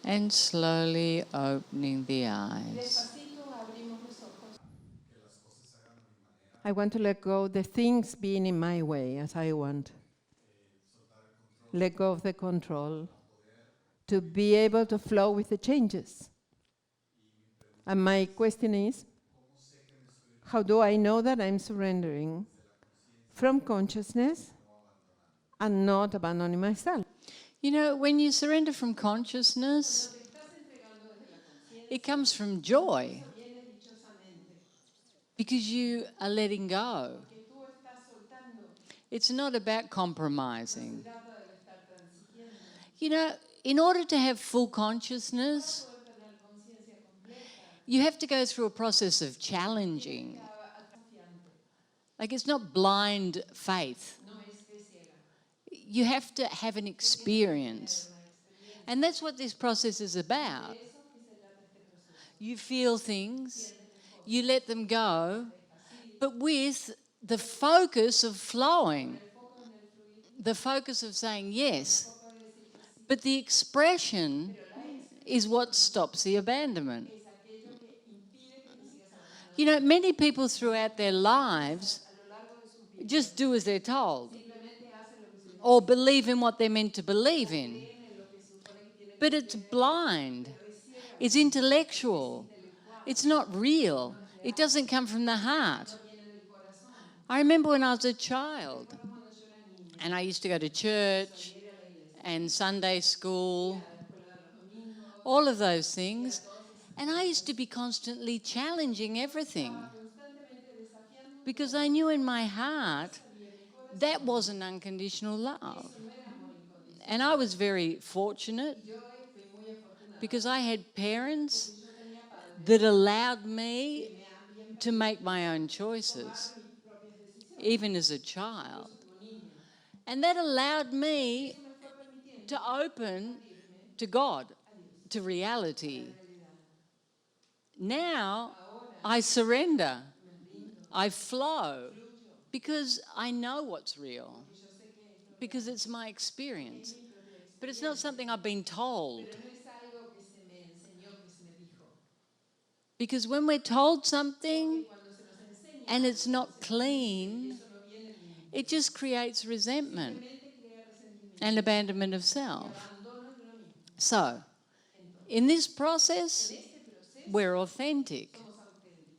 And slowly opening the eyes. I want to let go the things being in my way as I want. Let go of the control to be able to flow with the changes. And my question is, how do I know that I'm surrendering from consciousness and not abandoning myself? You know, when you surrender from consciousness, it comes from joy because you are letting go. It's not about compromising. You know, in order to have full consciousness, you have to go through a process of challenging. Like, it's not blind faith. You have to have an experience. And that's what this process is about. You feel things, you let them go, but with the focus of flowing, the focus of saying yes. But the expression is what stops the abandonment. You know, many people throughout their lives just do as they're told or believe in what they're meant to believe in. But it's blind. It's intellectual. It's not real. It doesn't come from the heart. I remember when I was a child and I used to go to church and Sunday school, all of those things, and I used to be constantly challenging everything because I knew in my heart that wasn't unconditional love. And I was very fortunate because I had parents that allowed me to make my own choices, even as a child. And that allowed me to open to God, to reality. Now I surrender, I flow, because I know what's real, because it's my experience. But it's not something I've been told. Because when we're told something and it's not clean, it just creates resentment and abandonment of self. So, in this process, we're authentic.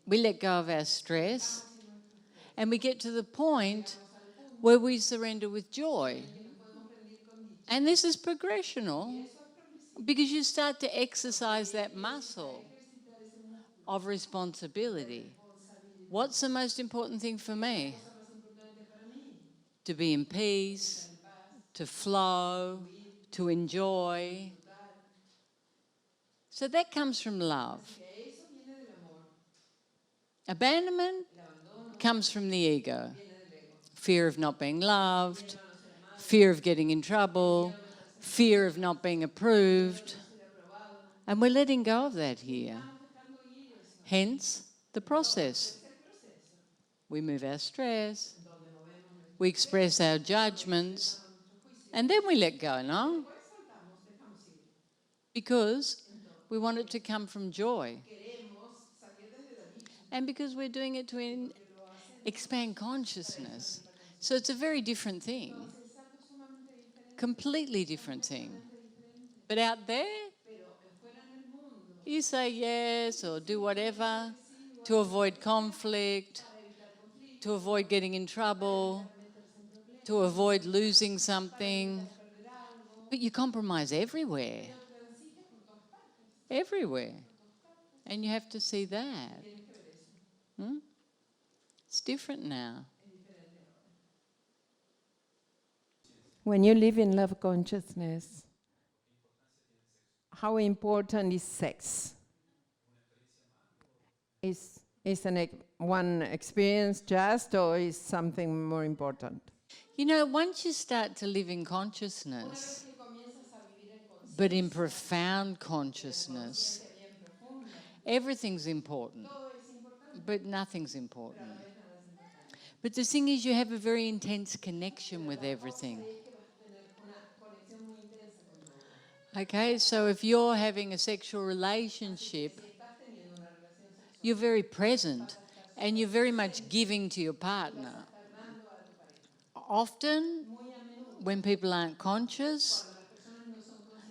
We let go of our stress and we get to the point where we surrender with joy. And this is progressional because you start to exercise that muscle of responsibility. What's the most important thing for me? To be in peace, to flow, to enjoy. So that comes from love. Abandonment comes from the ego. Fear of not being loved, fear of getting in trouble, fear of not being approved. And we're letting go of that here. Hence, the process. We move our stress, we express our judgments, and then we let go, no? Because we want it to come from joy. And because we're doing it to expand consciousness. So it's a very different thing. Completely different thing. But out there, you say yes or do whatever to avoid conflict, to avoid getting in trouble, to avoid losing something. But you compromise everywhere. Everywhere. And you have to see that. It's different now. When you live in love consciousness, how important is sex? Is one experience just, or is something more important? You know, once you start to live in consciousness, but in profound consciousness, everything's important, but nothing's important. But the thing is, you have a very intense connection with everything. Okay, so if you're having a sexual relationship, you're very present and you're very much giving to your partner. Often, when people aren't conscious,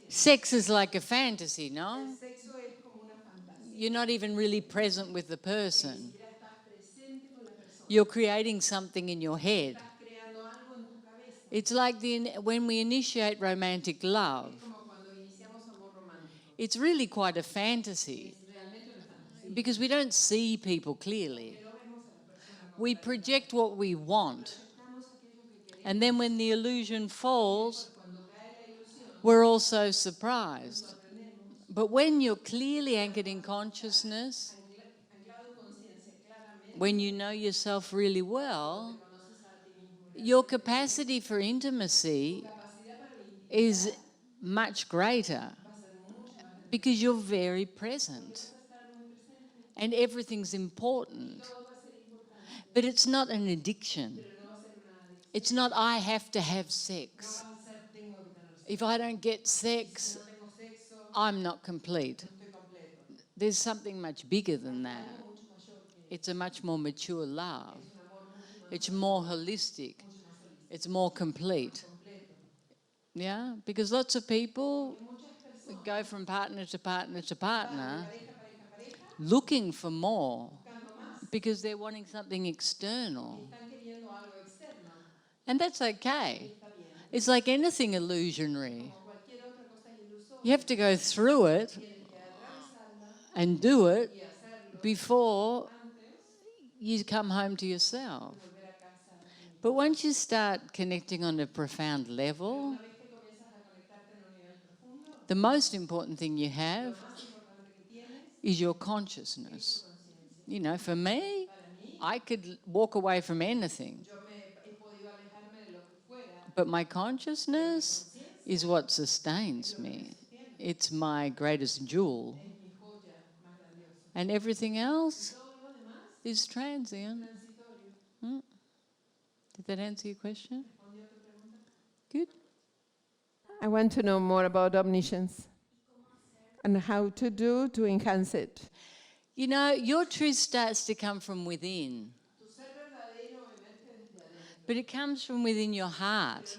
sex is like a fantasy, no? You're not even really present with the person. You're creating something in your head. It's like when we initiate romantic love, it's really quite a fantasy because we don't see people clearly. We project what we want. And then when the illusion falls, we're also surprised. But when you're clearly anchored in consciousness, when you know yourself really well, your capacity for intimacy is much greater because you're very present and everything's important. But it's not an addiction. It's not, I have to have sex. If I don't get sex, I'm not complete. There's something much bigger than that. It's a much more mature love. It's more holistic. It's more complete. Yeah, because lots of people go from partner to partner to partner looking for more because they're wanting something external. And that's okay. It's like anything illusionary. You have to go through it and do it before you come home to yourself. But once you start connecting on a profound level, the most important thing you have is your consciousness. You know, for me, I could walk away from anything. But my consciousness is what sustains me. It's my greatest jewel. And everything else is transient. Did that answer your question? Good. I want to know more about omniscience and how to do to enhance it. You know, your truth starts to come from within. But it comes from within your heart.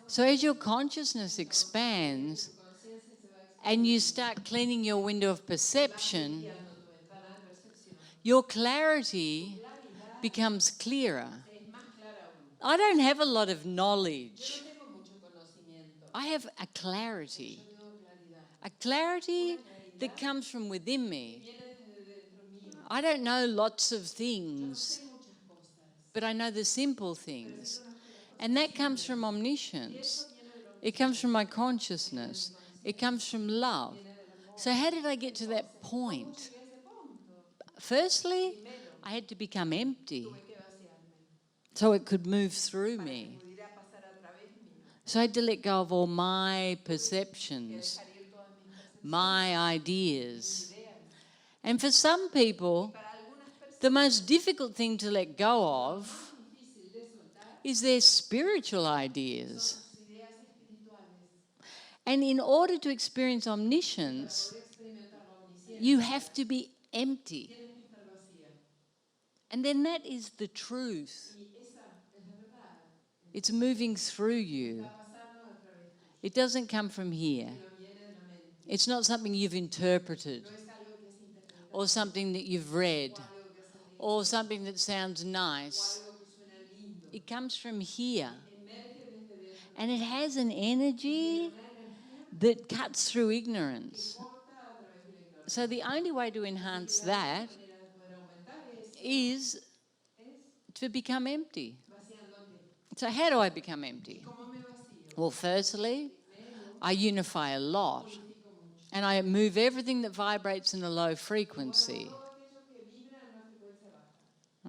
So as your consciousness expands and you start cleaning your window of perception, your clarity becomes clearer. I don't have a lot of knowledge. I have a clarity that comes from within me. I don't know lots of things, but I know the simple things. And that comes from omniscience. It comes from my consciousness. It comes from love. So how did I get to that point? Firstly, I had to become empty so it could move through me. So I had to let go of all my perceptions, my ideas. And for some people, the most difficult thing to let go of is their spiritual ideas. And in order to experience omniscience, you have to be empty. And then that is the truth. It's moving through you. It doesn't come from here. It's not something you've interpreted or something that you've read or something that sounds nice. It comes from here. And it has an energy that cuts through ignorance. So the only way to enhance that is to become empty. So how do I become empty? Well, firstly, I unify a lot. And I move everything that vibrates in a low frequency.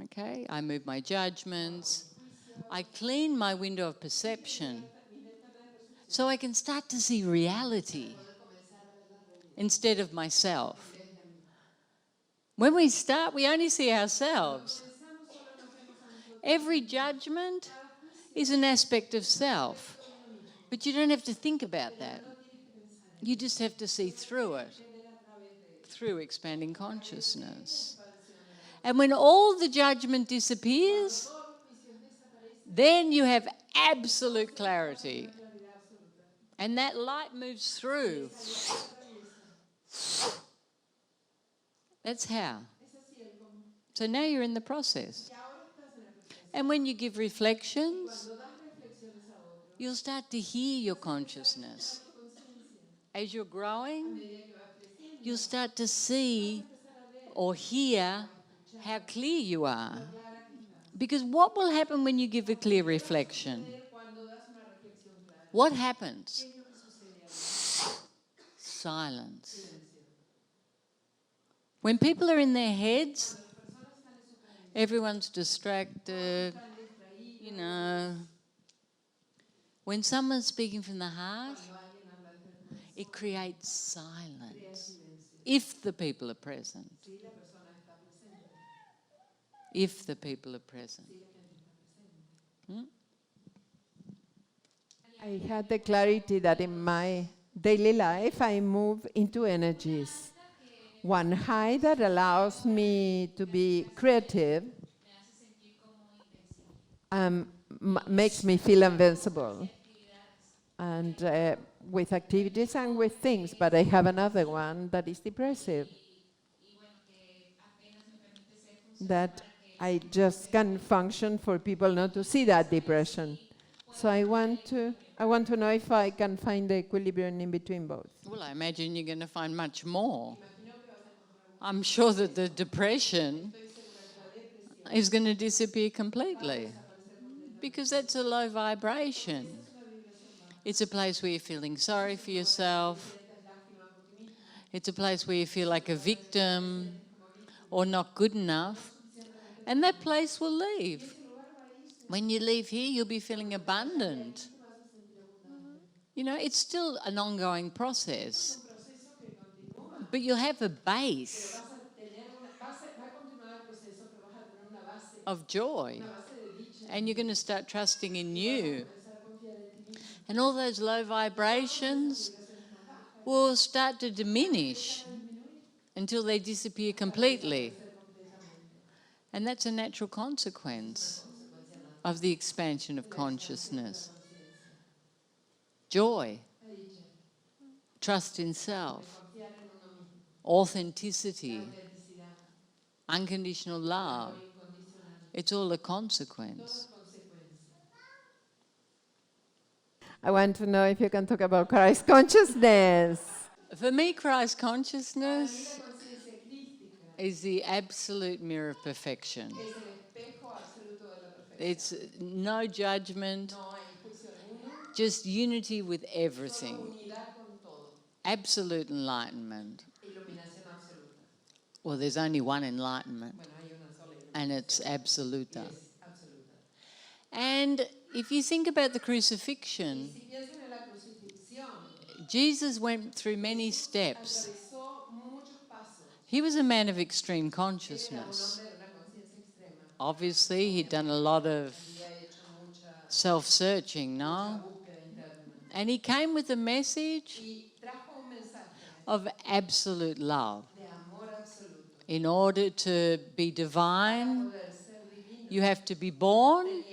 Okay, I move my judgments. I clean my window of perception so I can start to see reality instead of myself. When we start, we only see ourselves. Every judgment is an aspect of self, but you don't have to think about that. You just have to see through it, through expanding consciousness. And when all the judgment disappears, then you have absolute clarity. And that light moves through. That's how. So now you're in the process. And when you give reflections, you'll start to hear your consciousness. As you're growing, you'll start to see or hear how clear you are. Because what will happen when you give a clear reflection? What happens? Silence. When people are in their heads, everyone's distracted, you know. When someone's speaking from the heart, it creates silence. If the people are present. If the people are present. I had the clarity that in my daily life I move into energies. One high that allows me to be creative makes me feel invincible. And with activities and with things, but I have another one that is depressive. That I just can function for people not to see that depression. So I want to know if I can find the equilibrium in between both. Well, I imagine you're going to find much more. I'm sure that the depression is going to disappear completely because that's a low vibration. It's a place where you're feeling sorry for yourself. It's a place where you feel like a victim or not good enough. And that place will leave. When you leave here, you'll be feeling abundant. You know, it's still an ongoing process. But you'll have a base of joy. And you're going to start trusting in you. And all those low vibrations will start to diminish until they disappear completely. And that's a natural consequence of the expansion of consciousness. Joy, trust in self, authenticity, unconditional love. It's all a consequence. I want to know if you can talk about Christ consciousness. For me, Christ consciousness is the absolute mirror of perfection. It's no judgment, just unity with everything. Absolute enlightenment. Well, there's only one enlightenment, and it's absoluta. And if you think about the crucifixion, Jesus went through many steps. He was a man of extreme consciousness. Obviously, he'd done a lot of self-searching, no? And he came with a message of absolute love. In order to be divine, you have to be born,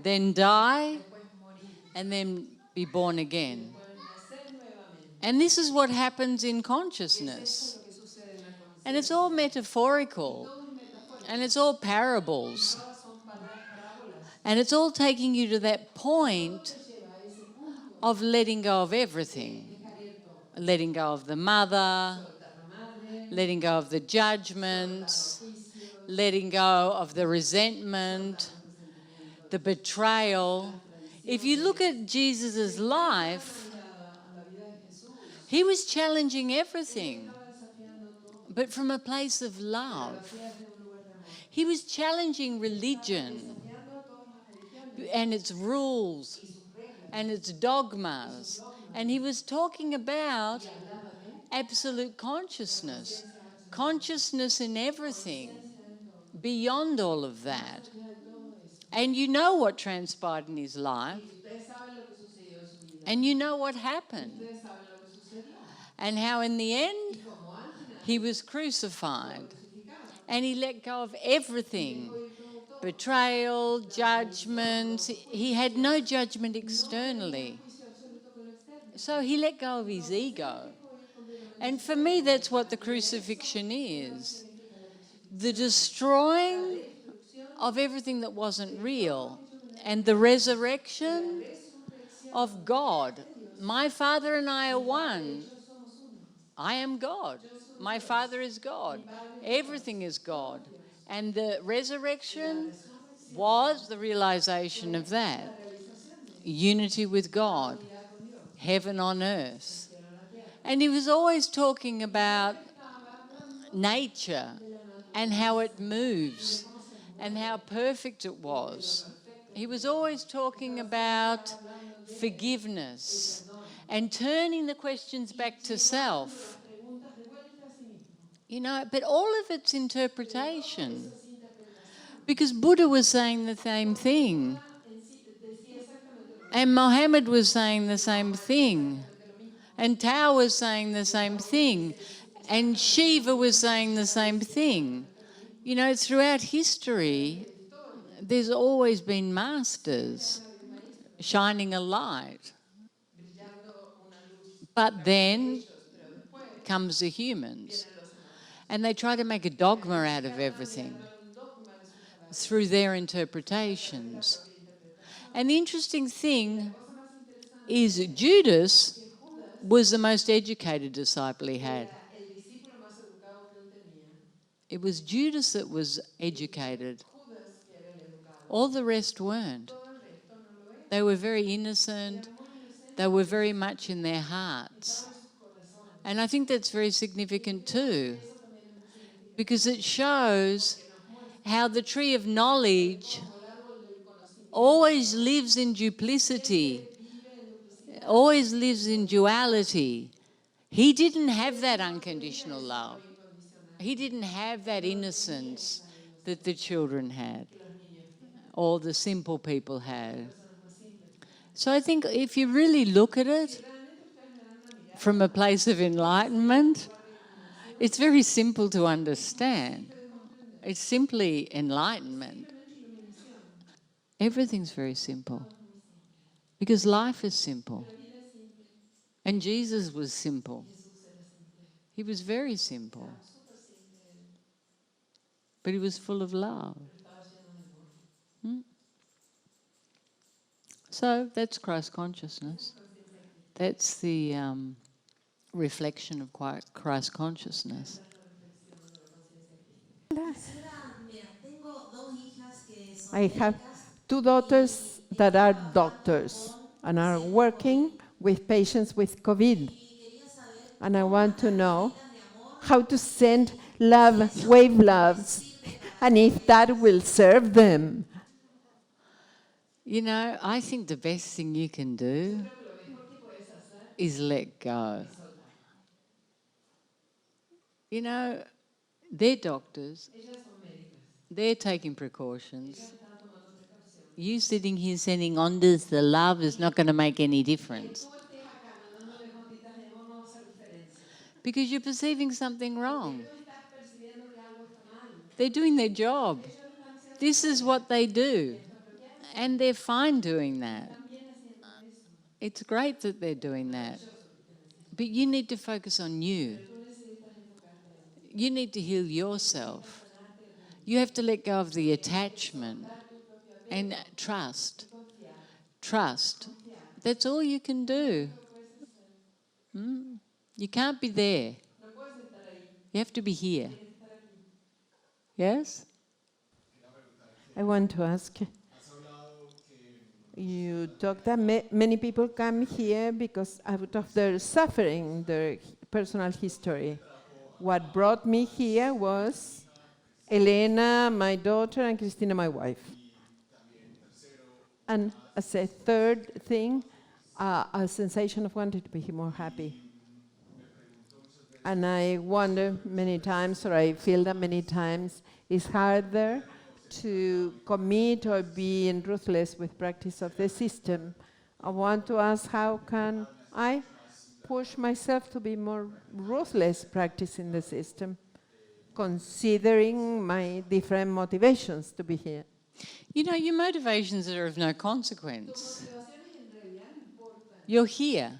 then die, and then be born again. And this is what happens in consciousness. And it's all metaphorical. And it's all parables. And it's all taking you to that point of letting go of everything. Letting go of the mother, letting go of the judgments, letting go of the resentment, the betrayal. If you look at Jesus' life, he was challenging everything, but from a place of love. He was challenging religion and its rules and its dogmas. And he was talking about absolute consciousness, consciousness in everything, beyond all of that. And you know what transpired in his life. And you know what happened. and how in the end he was crucified. And he let go of everything. Betrayal, judgment. He had no judgment externally. So he let go of his ego. And for me, that's what the crucifixion is. The destroying of everything that wasn't real and the resurrection of God. My Father and I are one. I am God. My Father is God. Everything is God. And the resurrection was the realization of that. Unity with God. Heaven on earth. And he was always talking about nature and how it moves and how perfect it was. He was always talking about forgiveness and turning the questions back to self. You know, but all of it's interpretation. Because Buddha was saying the same thing. And Mohammed was saying the same thing. And Tao was saying the same thing. And Shiva was saying the same thing. You know, throughout history, there's always been masters shining a light. But then comes the humans. And they try to make a dogma out of everything through their interpretations. And the interesting thing is Judas was the most educated disciple he had. It was Judas that was educated. All the rest weren't. They were very innocent. They were very much in their hearts. And I think that's very significant too, because it shows how the tree of knowledge always lives in duplicity, always lives in duality. He didn't have that unconditional love. He didn't have that innocence that the children had or the simple people had. So I think if you really look at it from a place of enlightenment, it's very simple to understand. It's simply enlightenment. Everything's very simple because life is simple. And Jesus was simple. He was very simple. But he was full of love. So that's Christ consciousness. That's the reflection of Christ consciousness. I have two daughters that are doctors and are working with patients with COVID. And I want to know how to send love, wave loves, and if that will serve them. You know, I think the best thing you can do is let go. You know, they're doctors. They're taking precautions. You sitting here sending ondas the love is not going to make any difference. Because you're perceiving something wrong. They're doing their job. This is what they do. And they're fine doing that. It's great that they're doing that. But you need to focus on you. You need to heal yourself. You have to let go of the attachment and trust. Trust. That's all you can do. You can't be there. You have to be here. Yes? I want to ask, you talk that many people come here because out of their suffering, their personal history. What brought me here was Elena, my daughter, and Cristina, my wife. And as a third thing, a sensation of wanting to be more happy. And I wonder many times, or I feel that many times, it's harder to commit or be ruthless with practice of the system. I want to ask, how can I push myself to be more ruthless practicing the system, considering my different motivations to be here. You know, your motivations are of no consequence. You're here.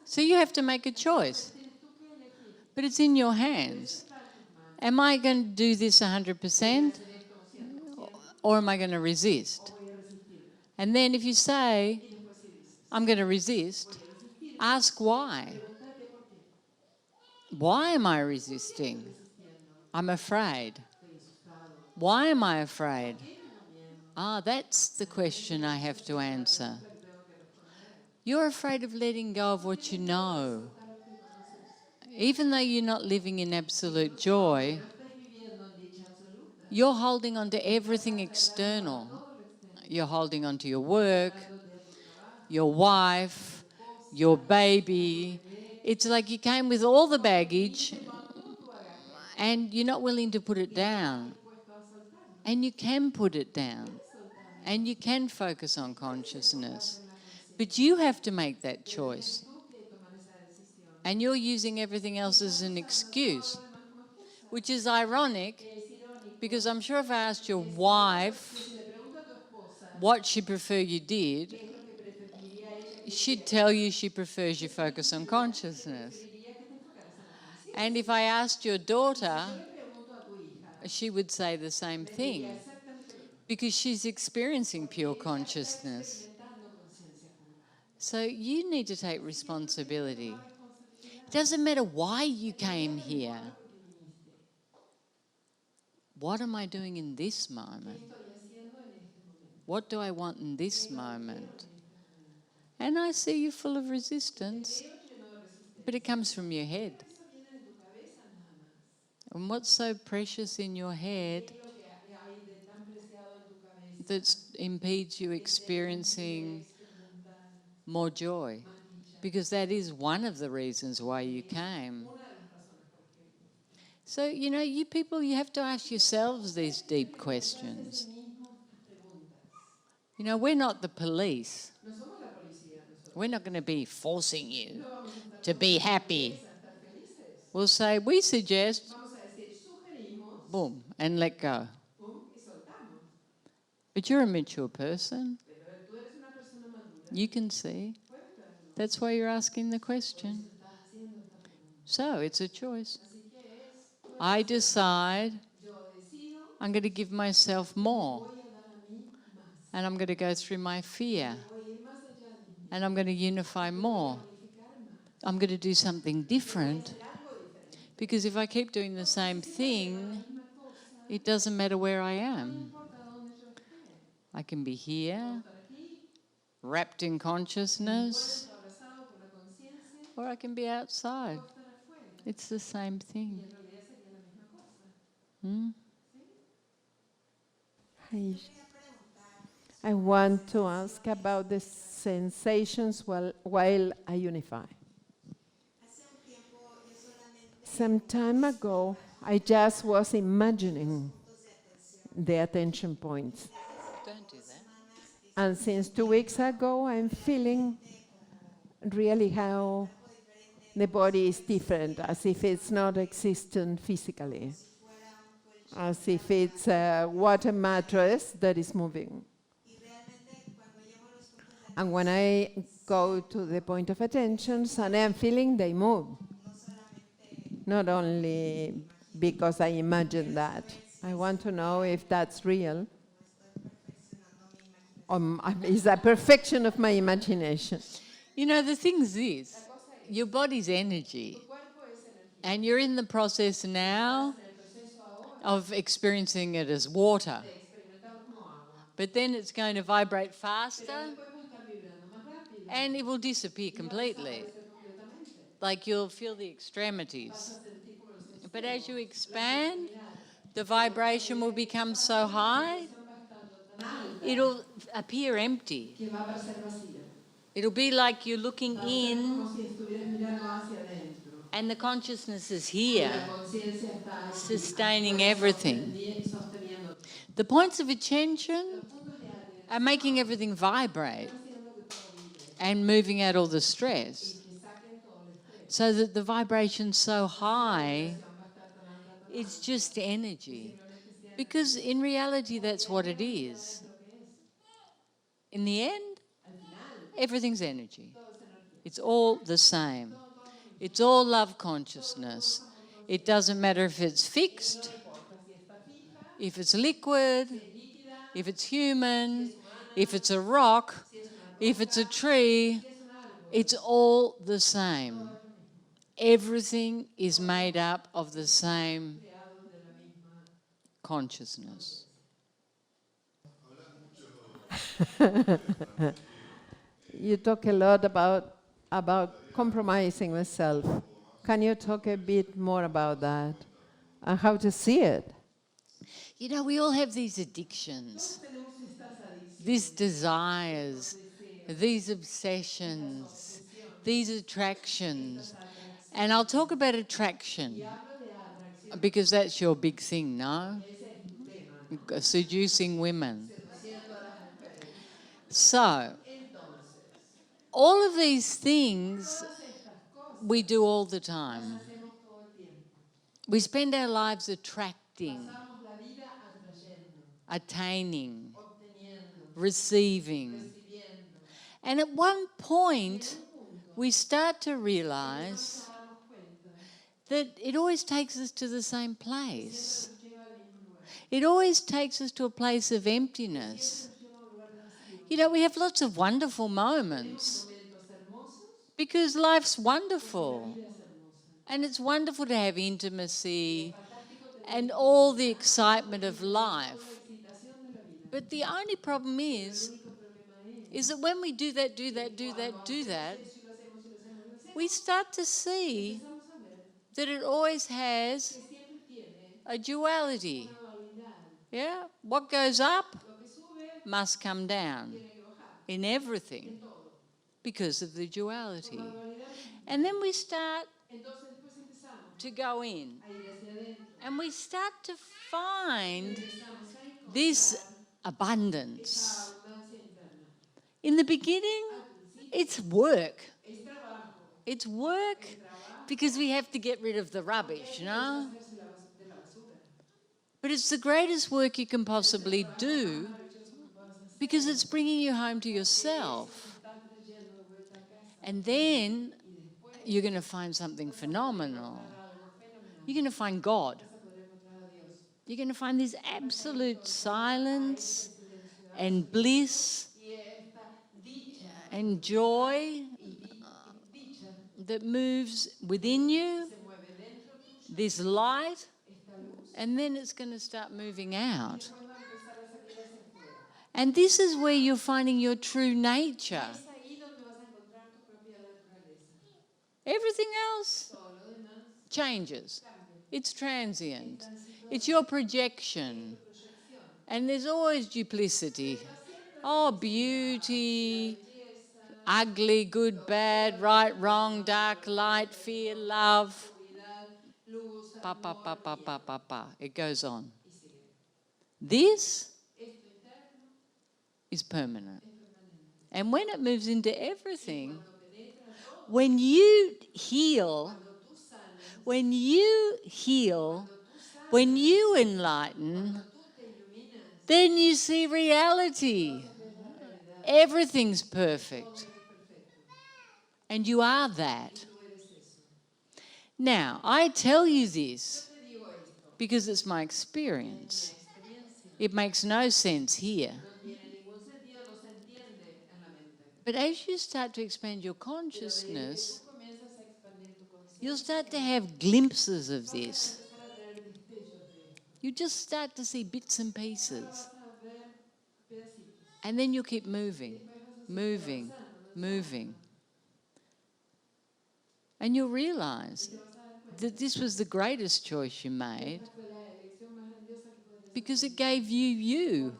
So you have to make a choice. But it's in your hands. Am I going to do this 100%? Or am I going to resist? And then if you say, I'm going to resist, ask why. Why am I resisting? I'm afraid. Why am I afraid? That's the question I have to answer. You're afraid of letting go of what you know. Even though you're not living in absolute joy, you're holding on to everything external. You're holding on to your work, your wife, your baby. It's like you came with all the baggage and you're not willing to put it down. And you can put it down. And you can focus on consciousness. But you have to make that choice. And you're using everything else as an excuse, which is ironic, because I'm sure if I asked your wife what she'd prefer you did, she'd tell you she prefers you focus on consciousness. And if I asked your daughter, she would say the same thing, because she's experiencing pure consciousness. So you need to take responsibility. It doesn't matter why you came here. What am I doing in this moment? What do I want in this moment? And I see you full of resistance, but it comes from your head. And what's so precious in your head that impedes you experiencing more joy? Because that is one of the reasons why you came. So, you know, you people, you have to ask yourselves these deep questions. You know, we're not the police. We're not going to be forcing you to be happy. We'll say, we suggest, boom, and let go. But you're a mature person. You can see. That's why you're asking the question. So it's a choice. I decide I'm going to give myself more. And I'm going to go through my fear. And I'm going to unify more. I'm going to do something different. Because if I keep doing the same thing, it doesn't matter where I am. I can be here, wrapped in consciousness, or I can be outside. It's the same thing. I want to ask about the sensations while I unify. Some time ago, I just was imagining the attention points. Don't do that. And since 2 weeks ago, I'm feeling really how the body is different, as if it's not existent physically, as if it's a water mattress that is moving. And when I go to the point of attention, and I'm feeling they move. Not only because I imagine that. I want to know if that's real. Is a perfection of my imagination. You know, the thing is this, your body's energy. And you're in the process now of experiencing it as water. But then it's going to vibrate faster and it will disappear completely. Like you'll feel the extremities. But as you expand, the vibration will become so high, it'll appear empty. It'll be like you're looking in and the consciousness is here, sustaining everything. The points of attention are making everything vibrate and moving out all the stress. so that the vibration's so high, it's just energy. Because in reality, that's what it is. In the end, everything's energy. It's all the same. It's all love consciousness. It doesn't matter if it's fixed, if it's liquid, if it's human, if it's a rock, if it's a tree, it's all the same. Everything is made up of the same consciousness. You talk a lot about compromising the self. Can you talk a bit more about that and how to see it? You know, we all have these addictions, these desires, these obsessions, these attractions. And I'll talk about attraction because that's your big thing, no? Seducing women. So, all of these things we do all the time. We spend our lives attracting, attaining, receiving. And at one point, we start to realize that it always takes us to the same place. It always takes us to a place of emptiness. You know, we have lots of wonderful moments because life's wonderful. And it's wonderful to have intimacy and all the excitement of life. But the only problem is that when we do that, we start to see that it always has a duality. Yeah? What goes up must come down in everything because of the duality. And then we start to go in and we start to find this abundance. In the beginning, it's work. It's work because we have to get rid of the rubbish, you know? But it's the greatest work you can possibly do because it's bringing you home to yourself. And then you're going to find something phenomenal. You're going to find God. You're going to find this absolute silence and bliss and joy that moves within you, this light, and then it's going to start moving out. And this is where you're finding your true nature. Everything else changes. It's transient. It's your projection. And there's always duplicity. Oh, beauty, ugly, good, bad, right, wrong, dark, light, fear, love. Pa, pa, pa, pa, pa, pa, pa. It goes on. This is permanent. And when it moves into everything, when you heal, when you enlighten, then you see reality. Everything's perfect. And you are that. Now, I tell you this because it's my experience. It makes no sense here. But as you start to expand your consciousness, you'll start to have glimpses of this. You just start to see bits and pieces. And then you'll keep moving, moving, moving. And you'll realize that this was the greatest choice you made because it gave you you.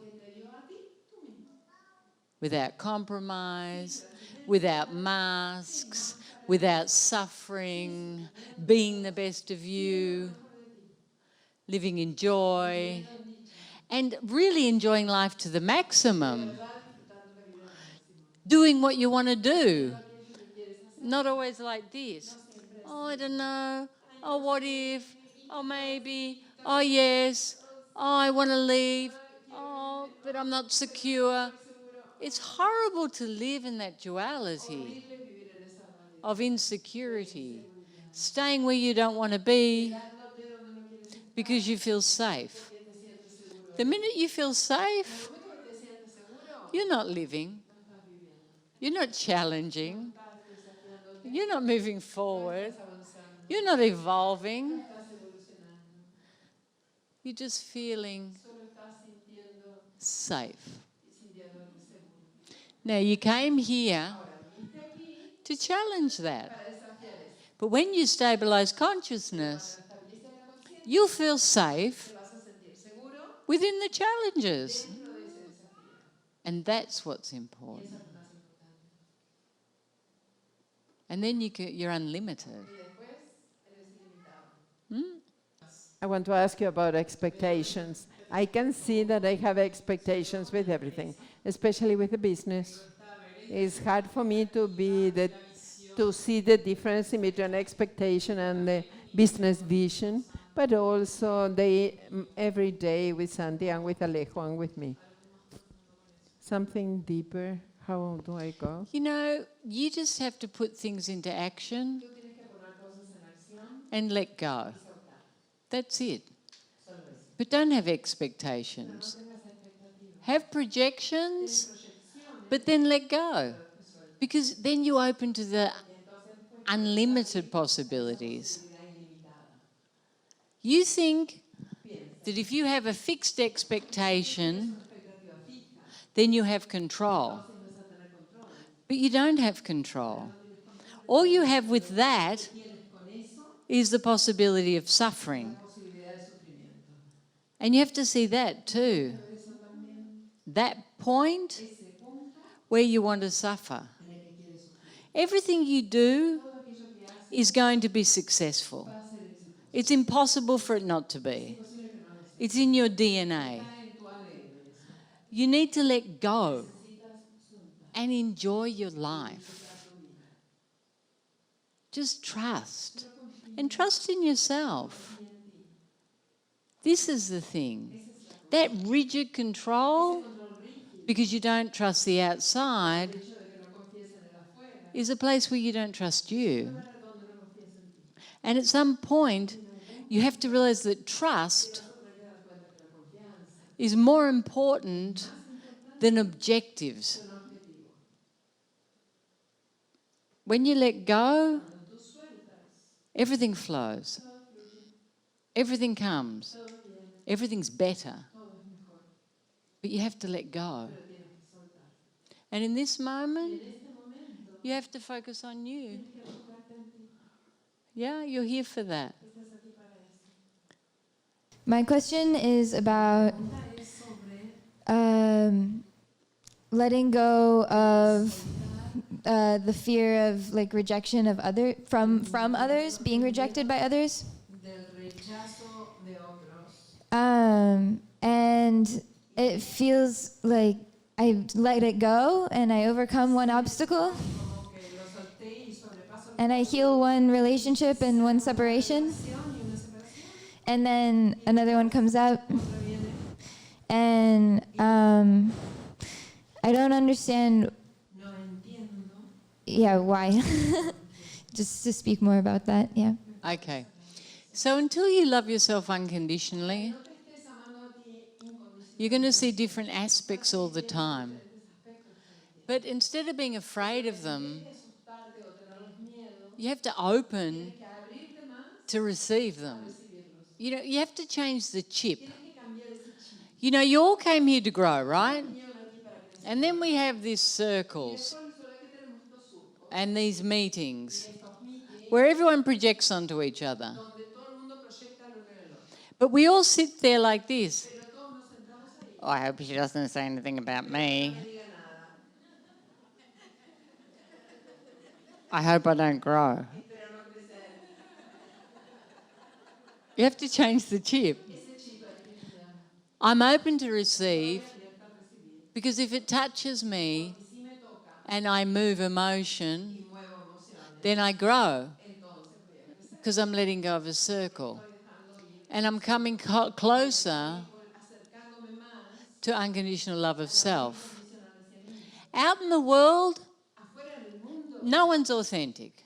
Without compromise, without masks, without suffering, being the best of you, living in joy, and really enjoying life to the maximum. Doing what you want to do. Not always like this. oh, I don't know, oh, what if, oh, maybe, oh, yes, oh, I want to leave, oh, but I'm not secure. It's horrible to live in that duality of insecurity, staying where you don't want to be because you feel safe. The minute you feel safe, you're not living, you're not challenging, you're not moving forward, you're not evolving, you're just feeling safe. Now, you came here to challenge that. But when you stabilize consciousness, you'll feel safe within the challenges. And that's what's important. And then you're unlimited. I want to ask you about expectations. I can see that I have expectations with everything, especially with the business. It's hard for me to see the difference in between an expectation and the business vision, but also every day with Sandy and with Alejo and with me. Something deeper. How do I go? You know, you just have to put things into action and let go. That's it. But don't have expectations. Have projections, but then let go. Because then you open to the unlimited possibilities. You think that if you have a fixed expectation, then you have control. But you don't have control. All you have with that is the possibility of suffering. And you have to see that too. That point where you want to suffer. Everything you do is going to be successful. It's impossible for it not to be. It's in your DNA. You need to let go and enjoy your life. Just trust. And trust in yourself. This is the thing. That rigid control, because you don't trust the outside, is a place where you don't trust you. And at some point, you have to realize that trust is more important than objectives. When you let go, everything flows. Everything comes. Everything's better. But you have to let go. And in this moment, you have to focus on you. Yeah, you're here for that. My question is about letting go of the fear of like rejection of from others, being rejected by others. And it feels like I let it go and I overcome one obstacle and I heal one relationship and one separation, and then another one comes up, and I don't understand why. Just to speak more about that, yeah. Okay. So until you love yourself unconditionally, you're going to see different aspects all the time. But instead of being afraid of them, you have to open to receive them. You know, you have to change the chip. You know, you all came here to grow, right? And then we have these circles and these meetings where everyone projects onto each other. But we all sit there like this. Oh, I hope she doesn't say anything about me. I hope I don't grow. You have to change the chip. I'm open to receive, because if it touches me and I move emotion, then I grow. because I'm letting go of a circle. And I'm coming closer to unconditional love of self. Out in the world, no one's authentic.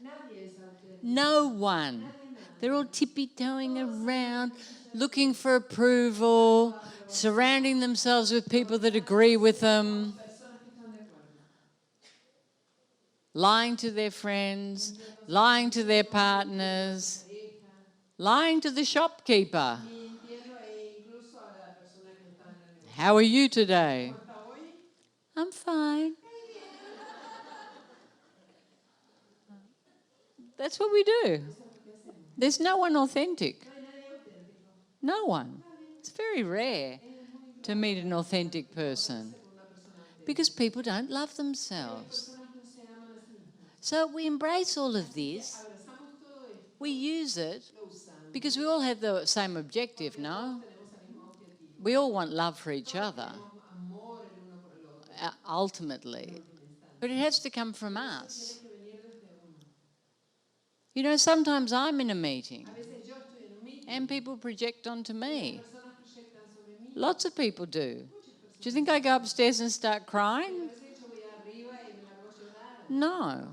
No one. They're all tippy-toeing around, looking for approval, surrounding themselves with people that agree with them, lying to their friends, lying to their partners, lying to the shopkeeper. How are you today? I'm fine. That's what we do. There's no one authentic. No one. It's very rare to meet an authentic person because people don't love themselves. So we embrace all of this. We use it because we all have the same objective, no? We all want love for each other, ultimately. But it has to come from us. You know, sometimes I'm in a meeting and people project onto me. Lots of people do. Do you think I go upstairs and start crying? No.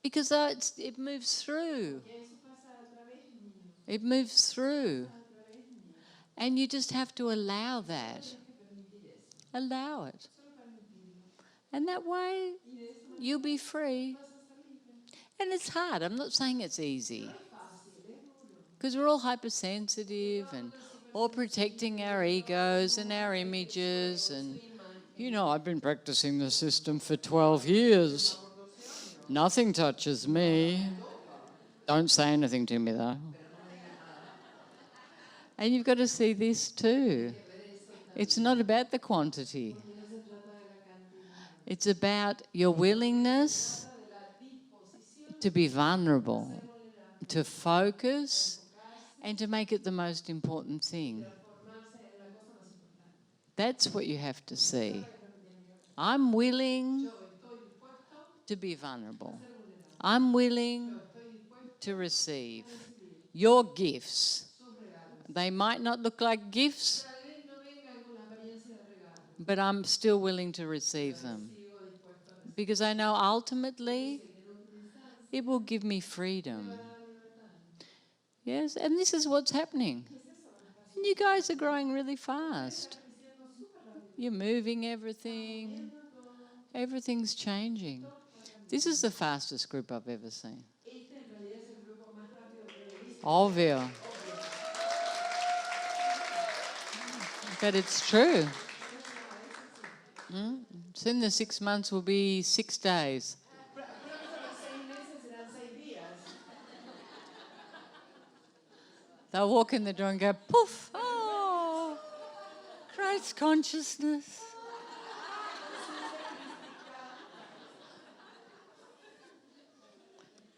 Because it moves through. It moves through. And you just have to allow that. Allow it. And that way, you'll be free. And it's hard. I'm not saying it's easy. Because we're all hypersensitive and all protecting our egos and our images. And, you know, I've been practicing the system for 12 years. Nothing touches me. Don't say anything to me, though. And you've got to see this too. It's not about the quantity. It's about your willingness to be vulnerable, to focus, and to make it the most important thing. That's what you have to see. I'm willing to be vulnerable. I'm willing to receive your gifts. They might not look like gifts, but I'm still willing to receive them. Because I know ultimately it will give me freedom. Yes, and this is what's happening. And you guys are growing really fast. You're moving everything. Everything's changing. This is the fastest group I've ever seen. Obvio. But it's true. Soon the 6 months will be 6 days. They'll walk in the door and go, poof, oh, Christ consciousness.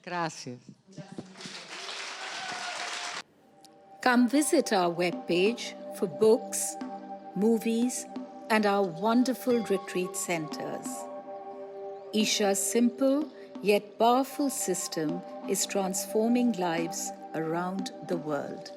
Gracias. Come visit our webpage for books, movies, and our wonderful retreat centers. Isha's simple yet powerful system is transforming lives around the world.